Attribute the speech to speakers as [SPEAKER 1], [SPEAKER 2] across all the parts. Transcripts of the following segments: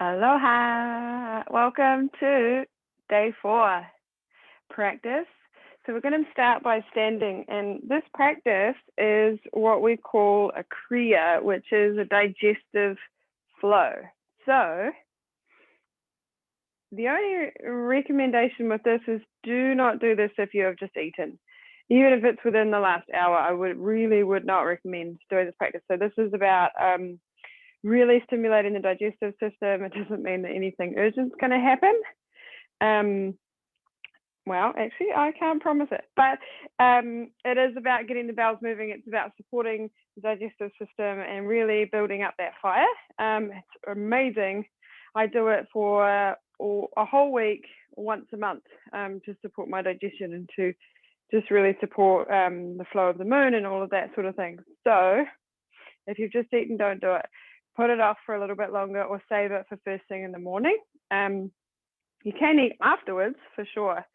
[SPEAKER 1] Aloha. Welcome to day 4 practice. So we're going to start by standing, and this practice is what we call a kriya, which is a digestive flow. So the only recommendation with this is do not do this if you have just eaten. Even if it's within the last hour, I would not recommend doing this practice. So this is about really stimulating the digestive system. It doesn't mean that anything urgent is going to happen. Well, actually, I can't promise it, but it is about getting the bowels moving. It's about supporting the digestive system and really building up that fire. It's amazing. I do it for a whole week, once a month, to support my digestion and to just really support the flow of the moon and all of that sort of thing. So if you've just eaten, don't do it. Put it off for a little bit longer or save it for first thing in the morning. You can eat afterwards for sure,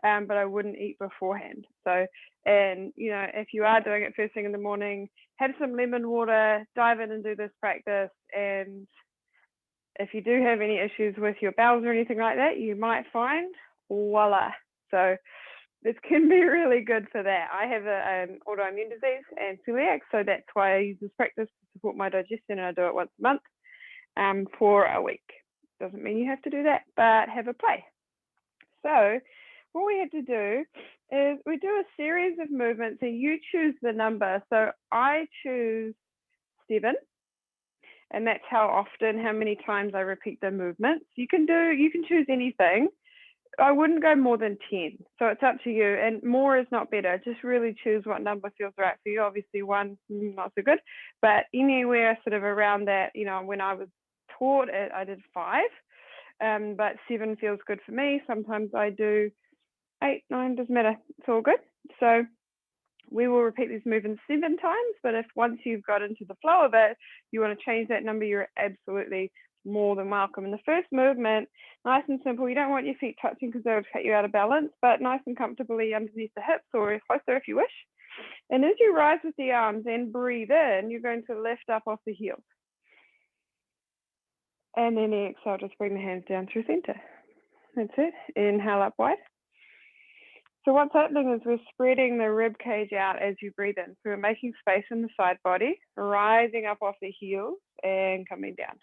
[SPEAKER 1] but I wouldn't eat beforehand. So, and you know, if you are doing it first thing in the morning, have some lemon water, dive in and do this practice. And if you do have any issues with your bowels or anything like that, you might find voila. So this can be really good for that. I have an autoimmune disease and celiac, so that's why I use this practice to support my digestion, and I do it once a month for a week. Doesn't mean you have to do that, but have a play. So what we have to do is we do a series of movements, and you choose the number. So I choose 7, and that's how many times I repeat the movements. You can choose anything. I wouldn't go more than 10. So it's up to you. And more is not better. Just really choose what number feels right for you. Obviously 1, not so good, but anywhere sort of around that, you know, when I was taught it, I did 5, but 7 feels good for me. Sometimes I do 8, 9, doesn't matter. It's all good. So we will repeat these movements 7 times, but if once you've got into the flow of it, you want to change that number, you're absolutely more than welcome. And the first movement, nice and simple. You don't want your feet touching because they'll take you out of balance, but nice and comfortably underneath the hips or closer if you wish. And as you rise with the arms and breathe in, you're going to lift up off the heels. And then exhale, just bring the hands down through center. That's it. Inhale up wide. So what's happening is we're spreading the rib cage out as you breathe in. So we're making space in the side body, rising up off the heels and coming down.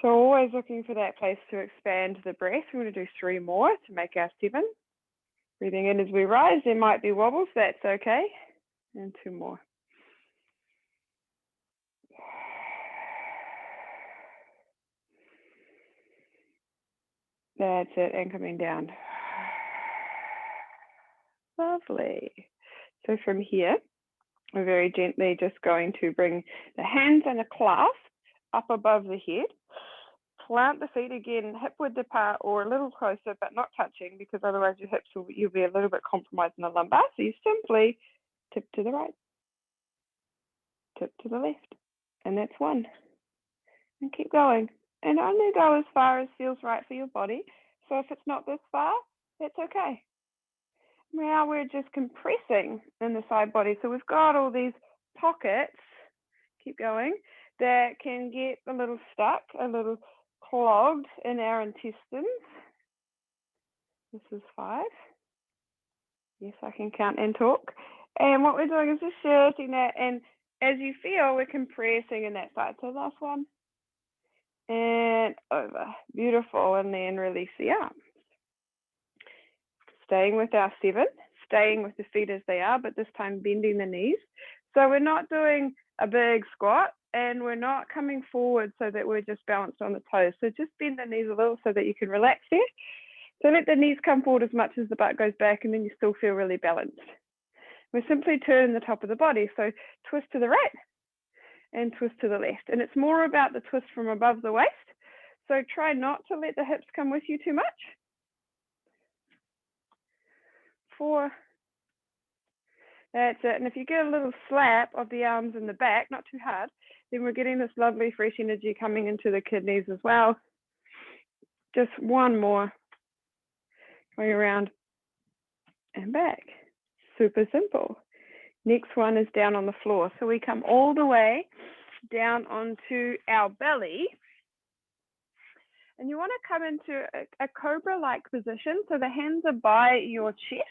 [SPEAKER 1] So always looking for that place to expand the breath. We're going to do 3 more to make our 7. Breathing in as we rise, there might be wobbles, that's okay. And 2 more. That's it, and coming down. Lovely. So from here, we're very gently just going to bring the hands in a clasp up above the head. Plant the feet again, hip width apart or a little closer, but not touching, because otherwise your hips you'll be a little bit compromised in the lumbar. So you simply tip to the right, tip to the left, and that's 1. And keep going. And only go as far as feels right for your body. So if it's not this far, that's okay. Now we're just compressing in the side body. So we've got all these pockets, keep going, that can get a little stuck, a little clogged in our intestines. This is 5. Yes, I can count and talk. And what we're doing is just shifting that, and as you feel, we're compressing in that side. So last 1. And over. Beautiful. And then release the arms. Staying with our 7, staying with the feet as they are, but this time bending the knees. So we're not doing a big squat, and we're not coming forward so that we're just balanced on the toes. So just bend the knees a little so that you can relax there. So let the knees come forward as much as the butt goes back, and then you still feel really balanced. We're simply turning the top of the body. So twist to the right and twist to the left. And it's more about the twist from above the waist. So try not to let the hips come with you too much. 4. That's it. And if you get a little slap of the arms in the back, not too hard, then we're getting this lovely fresh energy coming into the kidneys as well. Just 1 more. Going around and back. Super simple. Next one is down on the floor. So we come all the way down onto our belly. And you want to come into a cobra-like position. So the hands are by your chest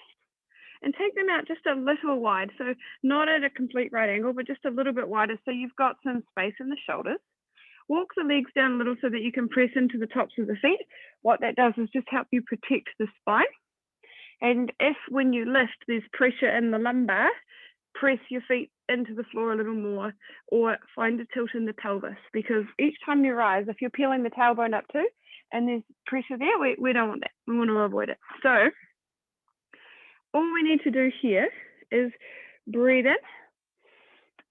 [SPEAKER 1] and take them out just a little wide. So not at a complete right angle, but just a little bit wider. So you've got some space in the shoulders. Walk the legs down a little so that you can press into the tops of the feet. What that does is just help you protect the spine. And if when you lift, there's pressure in the lumbar, press your feet into the floor a little more, or find a tilt in the pelvis, because each time you rise, if you're peeling the tailbone up too, and there's pressure there, we don't want that. We want to avoid it. So all we need to do here is breathe in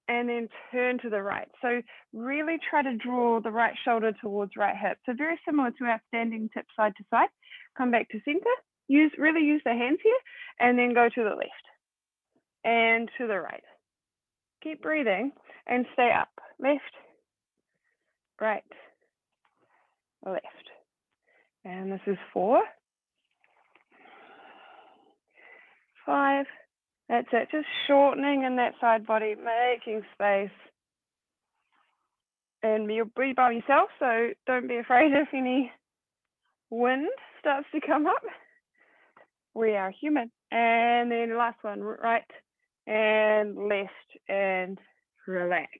[SPEAKER 1] and then turn to the right. So really try to draw the right shoulder towards right hip. So very similar to our standing tip side to side. Come back to center. Really use the hands here, and then go to the left and to the right. Keep breathing and stay up. Left, right, left. And this is 4, 5. That's it. Just shortening in that side body, making space. And you'll be by yourself, so don't be afraid if any wind starts to come up. We are human. And then last one, right and left, and relax.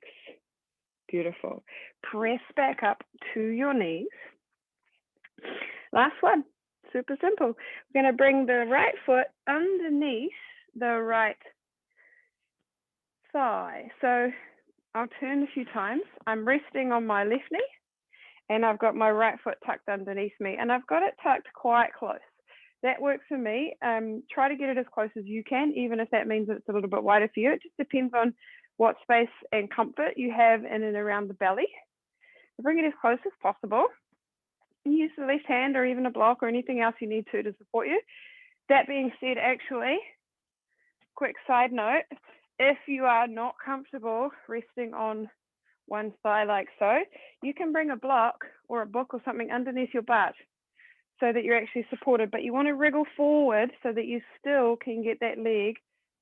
[SPEAKER 1] Beautiful. Press back up to your knees. Last one, super simple. We're going to bring the right foot underneath the right thigh. So I'll turn a few times. I'm resting on my left knee, and I've got my right foot tucked underneath me, and I've got it tucked quite close. That works for me. Try to get it as close as you can, even if that means it's a little bit wider for you. It just depends on what space and comfort you have in and around the belly. So bring it as close as possible. Use the left hand or even a block or anything else you need to support you. That being said, actually, quick side note, if you are not comfortable resting on one thigh like so, you can bring a block or a book or something underneath your butt so that you're actually supported, but you want to wriggle forward so that you still can get that leg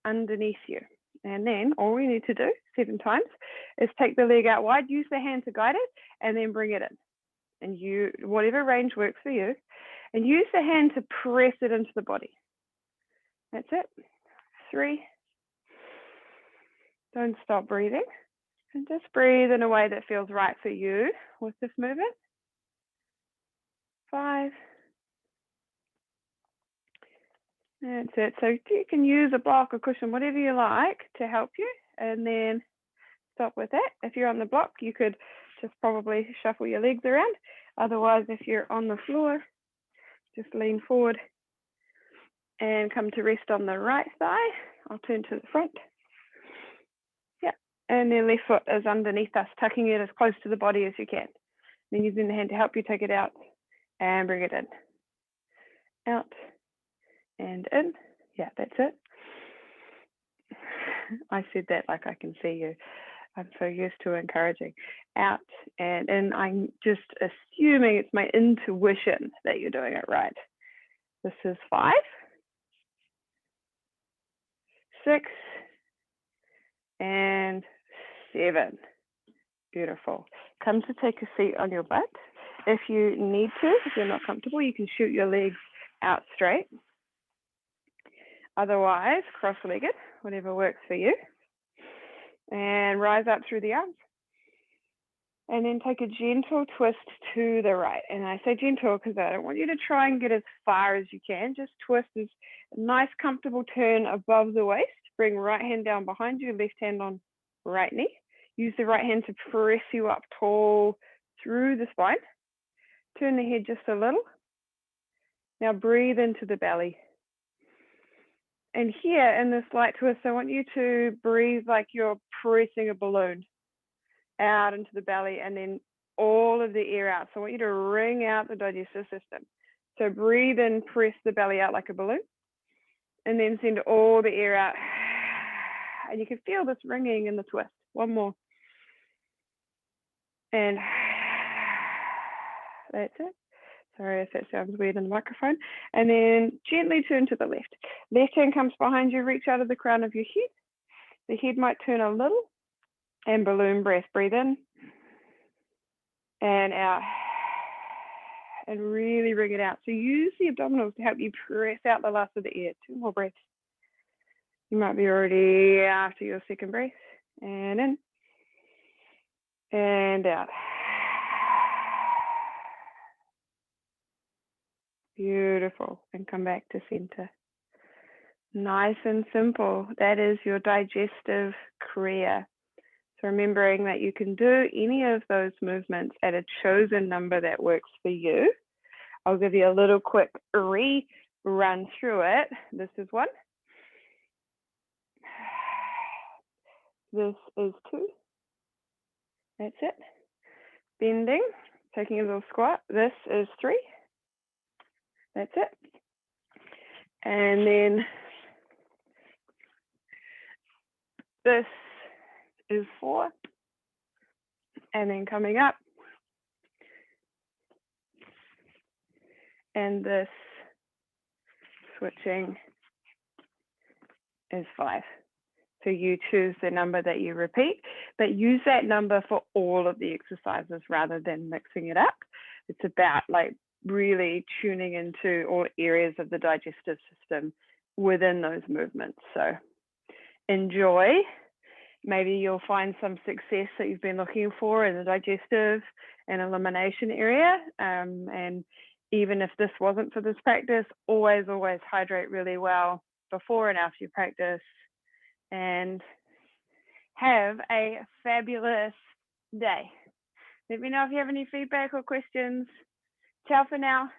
[SPEAKER 1] underneath you. And then all we need to do 7 times is take the leg out wide, use the hand to guide it, and then bring it in. And whatever range works for you, and use the hand to press it into the body. That's it. 3. Don't stop breathing, and just breathe in a way that feels right for you with this movement. 5. That's it. So you can use a block, a cushion, whatever you like to help you, and then stop with that. If you're on the block, you could just probably shuffle your legs around. Otherwise, if you're on the floor, just lean forward and come to rest on the right thigh. I'll turn to the front. Yeah, and then left foot is underneath us, tucking it as close to the body as you can. Then using the hand to help you take it out and bring it in. Out and in. Yeah, that's it. I said that like I can see you. I'm so used to encouraging. Out and in. I'm just assuming it's my intuition that you're doing it right. This is 5, 6, and 7. Beautiful. Come to take a seat on your butt. If you need to, if you're not comfortable, you can shoot your legs out straight. Otherwise, cross-legged, whatever works for you. And rise up through the arms. And then take a gentle twist to the right. And I say gentle because I don't want you to try and get as far as you can. Just twist as a nice, comfortable turn above the waist. Bring right hand down behind you, left hand on right knee. Use the right hand to press you up tall through the spine. Turn the head just a little. Now breathe into the belly. And here in this light twist, I want you to breathe like you're pressing a balloon out into the belly, and then all of the air out. So I want you to wring out the digestive system. So breathe in, press the belly out like a balloon, and then send all the air out. And you can feel this ringing in the twist. One more. And that's it. Sorry if that sounds weird in the microphone. And then gently turn to the left. Left hand comes behind you, reach out of the crown of your head. The head might turn a little, and balloon breath. Breathe in and out, and really wring it out. So use the abdominals to help you press out the last of the air. 2 more breaths. You might be already after your second breath, and in, and out. Beautiful, and come back to center. Nice and simple. That is your digestive Kriya. So remembering that you can do any of those movements at a chosen number that works for you. I'll give you a little quick run through it. This is 1. This is 2. That's it. Bending, taking a little squat. This is 3. That's it. And then this is 4. And then coming up. And this switching is 5. So you choose the number that you repeat, but use that number for all of the exercises rather than mixing it up. It's about like really tuning into all areas of the digestive system within those movements. So enjoy. Maybe you'll find some success that you've been looking for in the digestive and elimination area. And even if this wasn't for this practice, always hydrate really well before and after your practice. And have a fabulous day. Let me know if you have any feedback or questions. Ciao for now.